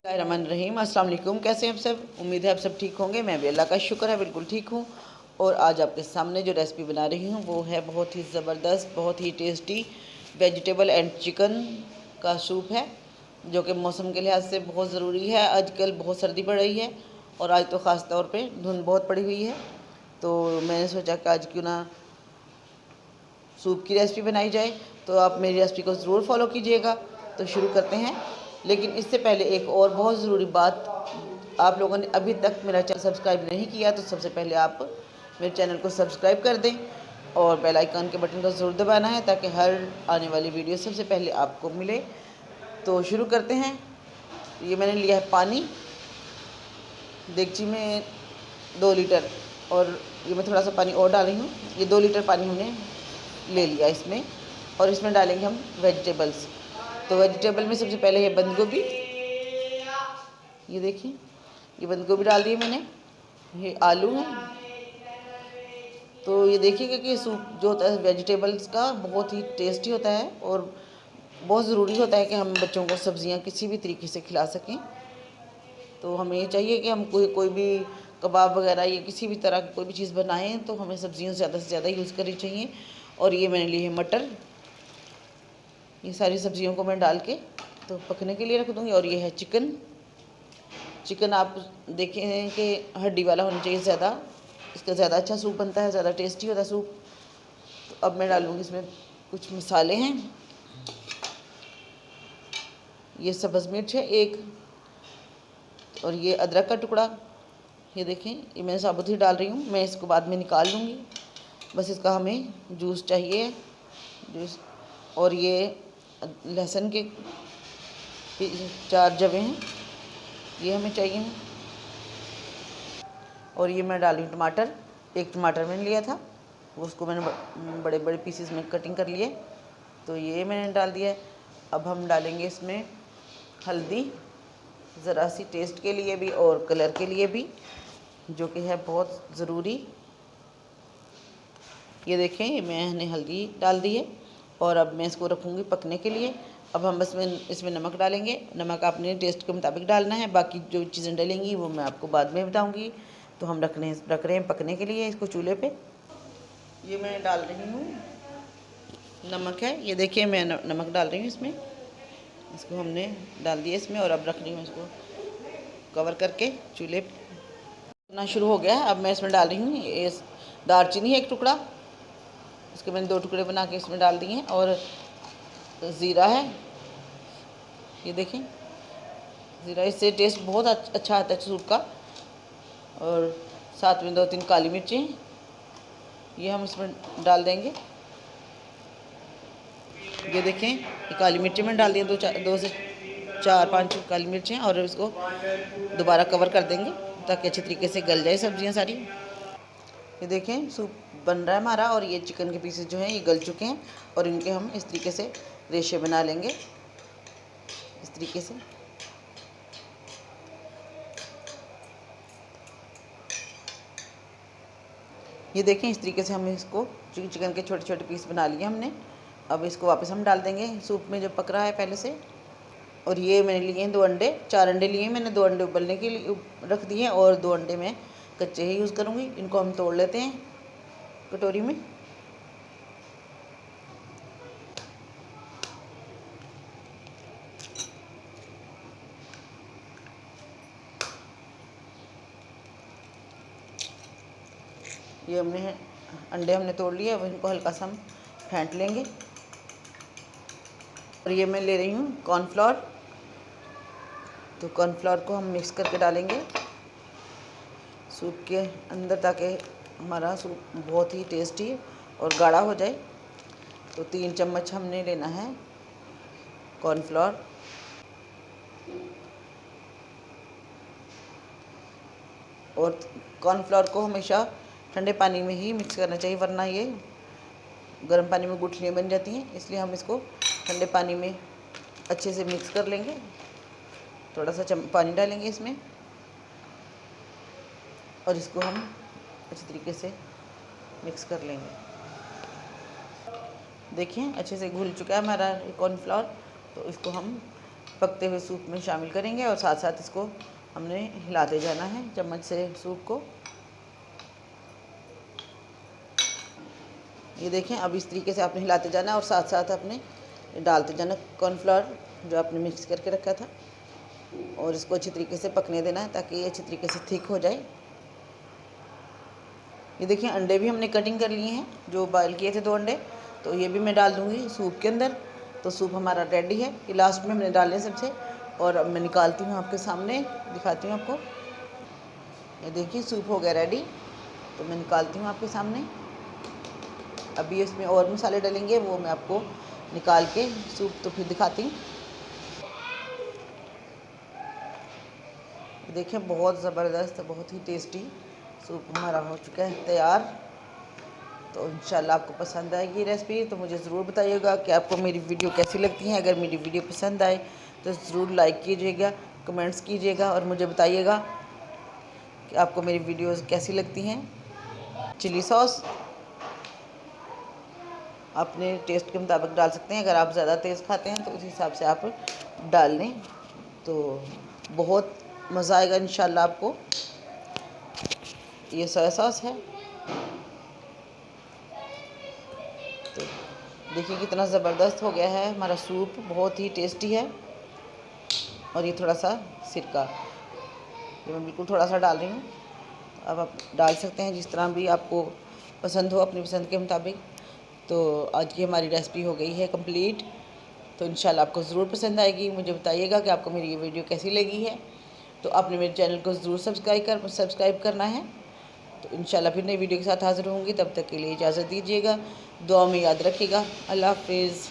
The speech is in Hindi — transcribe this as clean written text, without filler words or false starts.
रहमान रहीम। अस्सलाम वालेकुम। कैसे हैं आप सब? उम्मीद है आप सब ठीक होंगे। मैं भी अल्लाह का शुक्र है बिल्कुल ठीक हूँ। और आज आपके सामने जो रेसिपी बना रही हूँ वो है बहुत ही ज़बरदस्त, बहुत ही टेस्टी वेजिटेबल एंड चिकन का सूप है, जो कि मौसम के लिहाज से बहुत ज़रूरी है। आजकल बहुत सर्दी पड़ रही है और आज तो ख़ास तौर पे धुंध बहुत पड़ी हुई है, तो मैंने सोचा कि आज क्यों ना सूप की रेसिपी बनाई जाए। तो आप मेरी रेसिपी को ज़रूर फॉलो कीजिएगा। तो शुरू करते हैं, लेकिन इससे पहले एक और बहुत ज़रूरी बात, आप लोगों ने अभी तक मेरा चैनल सब्सक्राइब नहीं किया तो सबसे पहले आप मेरे चैनल को सब्सक्राइब कर दें और बेल आइकन के बटन को ज़रूर दबाना है ताकि हर आने वाली वीडियो सबसे पहले आपको मिले। तो शुरू करते हैं। ये मैंने लिया है पानी, देगची में 2 लीटर, और ये मैं थोड़ा सा पानी और डाल रही हूँ। ये 2 लीटर पानी हमने ले लिया इसमें, और इसमें डालेंगे हम वेजिटेबल्स। तो वेजिटेबल में सबसे पहले है बंद गोभी। ये देखिए, ये बंद गोभी डाल दी है मैंने। ये आलू है। तो ये देखिएगा कि सूप जो होता है वेजिटेबल्स का बहुत ही टेस्टी होता है, और बहुत ज़रूरी होता है कि हम बच्चों को सब्ज़ियाँ किसी भी तरीके से खिला सकें। तो हमें ये चाहिए कि हम कोई भी कबाब वगैरह या किसी भी तरह की कोई भी चीज़ बनाएं तो हमें सब्ज़ियाँ ज़्यादा से ज़्यादा यूज़ करनी चाहिए। और ये मैंने ली है मटर। ये सारी सब्जियों को मैं डाल के तो पकने के लिए रख दूँगी। और ये है चिकन। चिकन आप देखें कि हड्डी वाला होना चाहिए ज़्यादा, इसका ज़्यादा अच्छा सूप बनता है, ज़्यादा टेस्टी होता है सूप। तो अब मैं डालूँगी इसमें कुछ मसाले हैं। ये सब्ज़ मिर्च है 1, और ये अदरक का टुकड़ा। ये देखें, ये मैं साबुत ही डाल रही हूँ, मैं इसको बाद में निकाल लूँगी। बस इसका हमें जूस चाहिए, जूस। और ये लहसुन के 4 जवे हैं, ये हमें चाहिए। और ये मैं डाली हूँ टमाटर। 1 टमाटर मैंने लिया था, उसको मैंने बड़े बड़े पीसेस में कटिंग कर लिए, तो ये मैंने डाल दिया है। अब हम डालेंगे इसमें हल्दी, ज़रा सी टेस्ट के लिए भी और कलर के लिए भी, जो कि है बहुत ज़रूरी। ये देखें, मैंने हल्दी डाल दी है, और अब मैं इसको रखूँगी पकने के लिए। अब हम इसमें नमक डालेंगे। नमक अपने टेस्ट के मुताबिक डालना है, बाकी जो चीज़ें डालेंगी वो मैं आपको बाद में बताऊँगी। तो हम रख रहे हैं पकने के लिए इसको चूल्हे पे। ये मैं डाल रही हूँ नमक है, ये देखिए मैं नमक डाल रही हूँ इसमें। इसको हमने डाल दिया इसमें, और अब रख रही हूँ इसको कवर करके चूल्हे पे। ना शुरू हो गया है। अब मैं इसमें डाल रही हूँ ये दालचीनी है 1 टुकड़ा, इसके मैंने 2 टुकड़े बना के इसमें डाल दिए हैं। और ज़ीरा है, ये देखें ज़ीरा, इससे टेस्ट बहुत अच्छा आता है सूप का। और साथ में 2-3 काली मिर्चें, ये हम इसमें डाल देंगे। ये देखें, ये काली मिर्ची मैंने डाल दी, 2 से 4-5 काली मिर्चें, और इसको दोबारा कवर कर देंगे ताकि अच्छे तरीके से गल जाए सब्जियां सारी। ये देखें सूप बन रहा है हमारा, और ये चिकन के पीसेस जो हैं ये गल चुके हैं, और इनके हम इस तरीके से रेशे बना लेंगे, इस तरीके से। ये देखें, इस तरीके से हम इसको चिकन के छोटे छोटे पीस बना लिए हमने। अब इसको वापस हम डाल देंगे सूप में जो पक रहा है पहले से। और ये मैंने लिए हैं 2 अंडे, 4 अंडे लिए हैं मैंने। 2 अंडे उबलने के लिए रख दिए हैं, और 2 अंडे मैं कच्चे ही यूज़ करूँगी। इनको हम तोड़ लेते हैं कटोरी में। ये अंडे हमने तोड़ लिए, अब इनको हल्का सा हम फेंट लेंगे। और ये मैं ले रही हूँ कॉर्नफ्लोर, तो कॉर्नफ्लोर को हम मिक्स करके डालेंगे सूप के अंदर, ताकि हमारा सूप बहुत ही टेस्टी और गाढ़ा हो जाए। तो 3 चम्मच हमने लेना है कॉर्नफ्लोर। और कॉर्नफ्लोर को हमेशा ठंडे पानी में ही मिक्स करना चाहिए, वरना ये गर्म पानी में गुठलियाँ बन जाती हैं। इसलिए हम इसको ठंडे पानी में अच्छे से मिक्स कर लेंगे। थोड़ा सा पानी डालेंगे इसमें, और इसको हम अच्छे तरीके से मिक्स कर लेंगे। देखिए अच्छे से घुल चुका है हमारा कॉर्नफ्लोर, तो इसको हम पकते हुए सूप में शामिल करेंगे और साथ साथ इसको हमने हिलाते जाना है चम्मच से सूप को। ये देखें, अब इस तरीके से आपने हिलाते जाना और साथ साथ आपने डालते जाना कॉर्नफ्लावर जो आपने मिक्स करके रखा था, और इसको अच्छी तरीके से पकने देना है ताकि ये अच्छी तरीके से थिक हो जाए। ये देखिए, अंडे भी हमने कटिंग कर लिए हैं, जो बॉयल किए थे 2 अंडे, तो ये भी मैं डाल दूँगी सूप के अंदर। तो सूप हमारा रेडी है, ये लास्ट में हमने डाले सबसे। और अब मैं निकालती हूँ आपके सामने, दिखाती हूँ आपको। ये देखिए, सूप हो गया रेडी, तो मैं निकालती हूँ आपके सामने। अभी इसमें और मसाले डलेंगे, वो मैं आपको निकाल के सूप तो फिर दिखाती हूँ। देखिए, बहुत ज़बरदस्त, बहुत ही टेस्टी सूप हमारा हो चुका है तैयार। तो इंशाल्लाह आपको पसंद आएगी रेसिपी, तो मुझे ज़रूर बताइएगा कि आपको मेरी वीडियो कैसी लगती है। अगर मेरी वीडियो पसंद आए तो ज़रूर लाइक कीजिएगा, कमेंट्स कीजिएगा और मुझे बताइएगा कि आपको मेरी वीडियोस कैसी लगती हैं। चिली सॉस अपने टेस्ट के मुताबिक डाल सकते हैं, अगर आप ज़्यादा तेज़ खाते हैं तो उस हिसाब से आप डाल लें, तो बहुत मज़ा आएगा इंशाल्लाह आपको। ये सोया सॉस है, तो देखिए कितना ज़बरदस्त हो गया है हमारा सूप, बहुत ही टेस्टी है। और ये थोड़ा सा सिरका, ये मैं बिल्कुल थोड़ा सा डाल रही हूँ, अब आप डाल सकते हैं जिस तरह भी आपको पसंद हो, अपनी पसंद के मुताबिक। तो आज की हमारी रेसिपी हो गई है कंप्लीट, तो इंशाल्लाह आपको ज़रूर पसंद आएगी। मुझे बताइएगा कि आपको मेरी ये वीडियो कैसी लगी है। तो आपने मेरे चैनल को ज़रूर सब्सक्राइब करना है। तो इंशाल्लाह फिर नई वीडियो के साथ हाज़िर होंगी, तब तक के लिए इजाज़त दीजिएगा। दुआ में याद रखिएगा। अल्लाह हाफ़िज़।